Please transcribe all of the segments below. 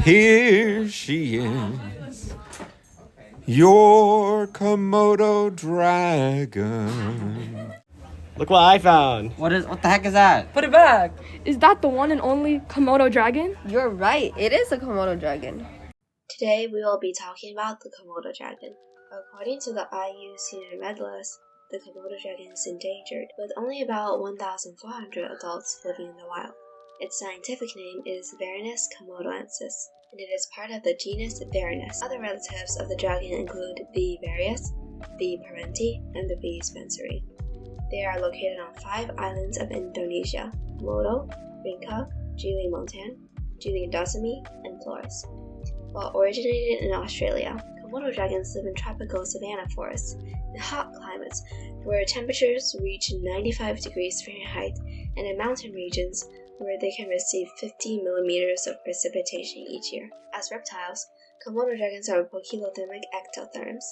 Here she is, your Komodo dragon. Look what I found. What the heck is that? Put it back. Is that the one and only Komodo dragon? You're right, it is a Komodo dragon. Today we will be talking about the Komodo dragon. According to the IUCN Red List, the Komodo dragon is endangered, with only about 1,400 adults living in the wild. Its scientific name is Varanus komodoensis, and it is part of the genus Varanus. Other relatives of the dragon include V. varius, V. parenti, and the V. spenceri. They are located on 5 islands of Indonesia: Komodo, Rinca, Gili Montan, Gili Dasami, and Flores. While originated in Australia, Komodo dragons live in tropical savanna forests in hot climates where temperatures reach 95 degrees Fahrenheit, and in mountain regions where they can receive 50 millimeters of precipitation each year. As reptiles, Komodo dragons are poikilothermic ectotherms.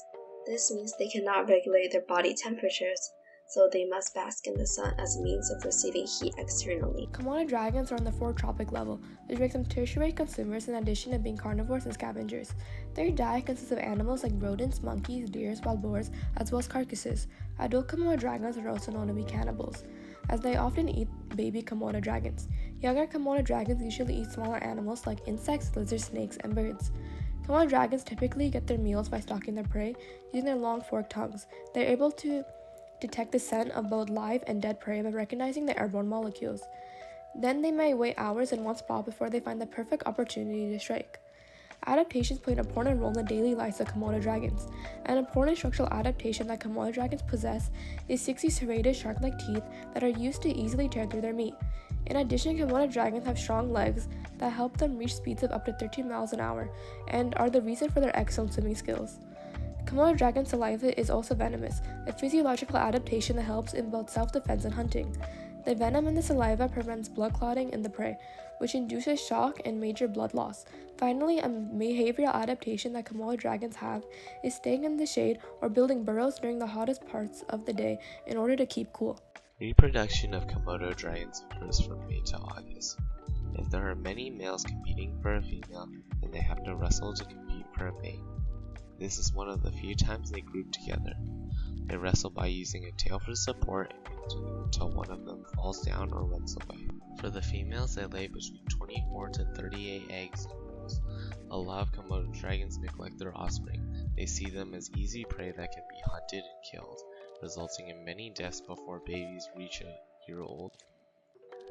This means they cannot regulate their body temperatures, so they must bask in the sun as a means of receiving heat externally. Komodo dragons are on the 4 tropic level, which makes them tertiary consumers in addition to being carnivores and scavengers. Their diet consists of animals like rodents, monkeys, deer, wild boars, as well as carcasses. Adult Komodo dragons are also known to be cannibals, as they often eat baby Komodo dragons. Younger Komodo dragons usually eat smaller animals like insects, lizards, snakes, and birds. Komodo dragons typically get their meals by stalking their prey using their long forked tongues. They're able to detect the scent of both live and dead prey by recognizing the airborne molecules. Then they may wait hours in one spot before they find the perfect opportunity to strike. Adaptations play an important role in the daily lives of Komodo dragons. An important structural adaptation that Komodo dragons possess is 60 serrated shark-like teeth that are used to easily tear through their meat. In addition, Komodo dragons have strong legs that help them reach speeds of up to 13 miles an hour and are the reason for their excellent swimming skills. Komodo dragon saliva is also venomous, a physiological adaptation that helps in both self-defense and hunting. The venom in the saliva prevents blood clotting in the prey, which induces shock and major blood loss. Finally, a behavioral adaptation that Komodo dragons have is staying in the shade or building burrows during the hottest parts of the day in order to keep cool. Reproduction of Komodo dragons occurs from May to August. If there are many males competing for a female, then they have to wrestle to compete for a mate. This is one of the few times they group together. They wrestle by using a tail for support and continue until one of them falls down or runs away. For the females, they lay between 24 to 38 eggs and roos. A lot of Komodo dragons neglect their offspring. They see them as easy prey that can be hunted and killed, resulting in many deaths before babies reach a year old.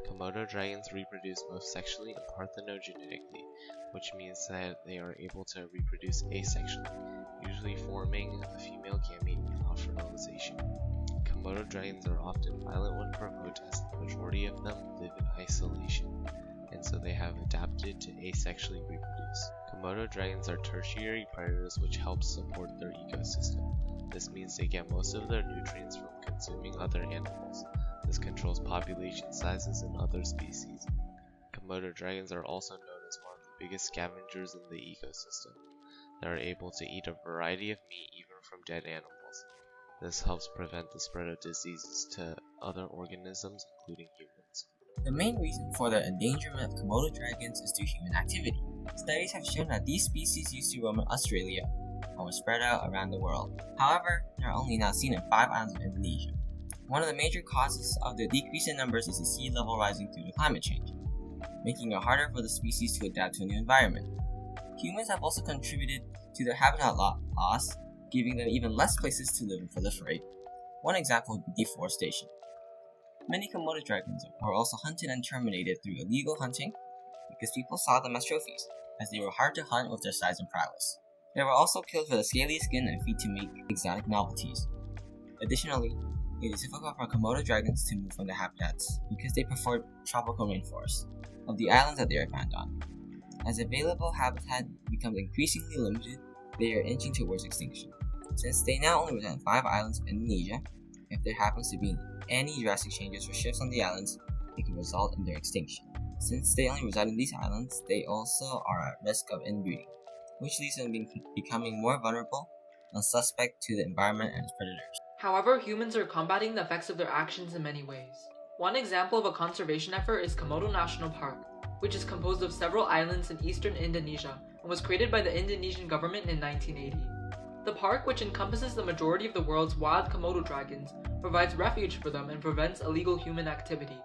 Komodo dragons reproduce both sexually and parthenogenetically, which means that they are able to reproduce asexually, usually forming a female gamete without fertilization. Komodo dragons are often violent when provoked, as the majority of them live in isolation, and so they have adapted to asexually reproduce. Komodo dragons are tertiary predators, which helps support their ecosystem. This means they get most of their nutrients from consuming other animals. This controls population sizes in other species. Komodo dragons are also known as one of the biggest scavengers in the ecosystem. They are able to eat a variety of meat even from dead animals. This helps prevent the spread of diseases to other organisms, including humans. The main reason for the endangerment of Komodo dragons is due to human activity. Studies have shown that these species used to roam in Australia and were spread out around the world. However, they are only now seen in 5 islands of Indonesia. One of the major causes of the decrease in numbers is the sea level rising due to climate change, making it harder for the species to adapt to a new environment. Humans have also contributed to their habitat loss, giving them even less places to live and proliferate. One example would be deforestation. Many Komodo dragons were also hunted and terminated through illegal hunting because people saw them as trophies, as they were hard to hunt with their size and prowess. They were also killed for the scaly skin and feet to make exotic novelties. Additionally, it is difficult for Komodo dragons to move from their habitats because they prefer tropical rainforests of the islands that they are found on. As available habitat becomes increasingly limited, they are inching towards extinction. Since they now only reside on 5 islands of Indonesia, if there happens to be any drastic changes or shifts on the islands, it can result in their extinction. Since they only reside in these islands, they also are at risk of inbreeding, which leads to them becoming more vulnerable and suspect to the environment and its predators. However, humans are combating the effects of their actions in many ways. One example of a conservation effort is Komodo National Park. which is composed of several islands in eastern Indonesia and was created by the Indonesian government in 1980. The park, which encompasses the majority of the world's wild Komodo dragons, provides refuge for them and prevents illegal human activity.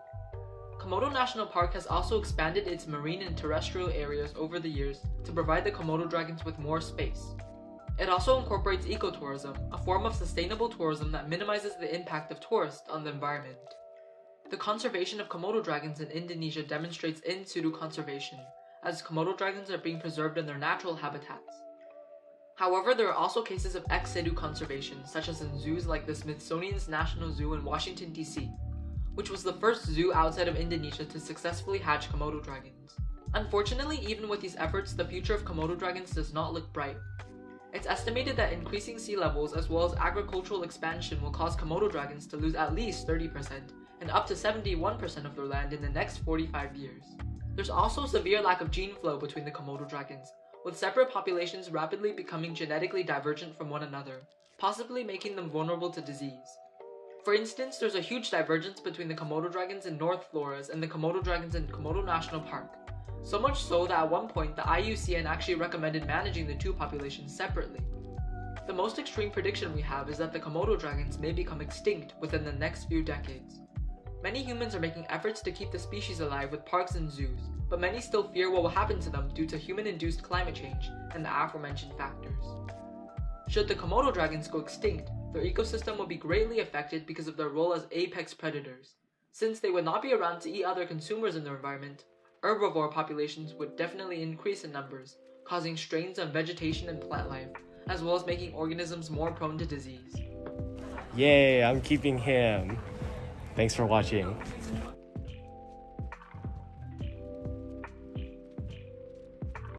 Komodo National Park has also expanded its marine and terrestrial areas over the years to provide the Komodo dragons with more space. It also incorporates ecotourism, a form of sustainable tourism that minimizes the impact of tourists on the environment. The conservation of Komodo dragons in Indonesia demonstrates in situ conservation, as Komodo dragons are being preserved in their natural habitats. However, there are also cases of ex situ conservation, such as in zoos like the Smithsonian's National Zoo in Washington, D.C., which was the first zoo outside of Indonesia to successfully hatch Komodo dragons. Unfortunately, even with these efforts, the future of Komodo dragons does not look bright. It's estimated that increasing sea levels as well as agricultural expansion will cause Komodo dragons to lose at least 30% and up to 71% of their land in the next 45 years. There's also a severe lack of gene flow between the Komodo dragons, with separate populations rapidly becoming genetically divergent from one another, possibly making them vulnerable to disease. For instance, there's a huge divergence between the Komodo dragons in North Flores and the Komodo dragons in Komodo National Park. So much so that at one point the IUCN actually recommended managing the two populations separately. The most extreme prediction we have is that the Komodo dragons may become extinct within the next few decades. Many humans are making efforts to keep the species alive with parks and zoos, but many still fear what will happen to them due to human-induced climate change and the aforementioned factors. Should the Komodo dragons go extinct, their ecosystem will be greatly affected because of their role as apex predators. Since they would not be around to eat other consumers in their environment, herbivore populations would definitely increase in numbers, causing strains on vegetation and plant life, as well as making organisms more prone to disease. Yay, I'm keeping him. Thanks for watching.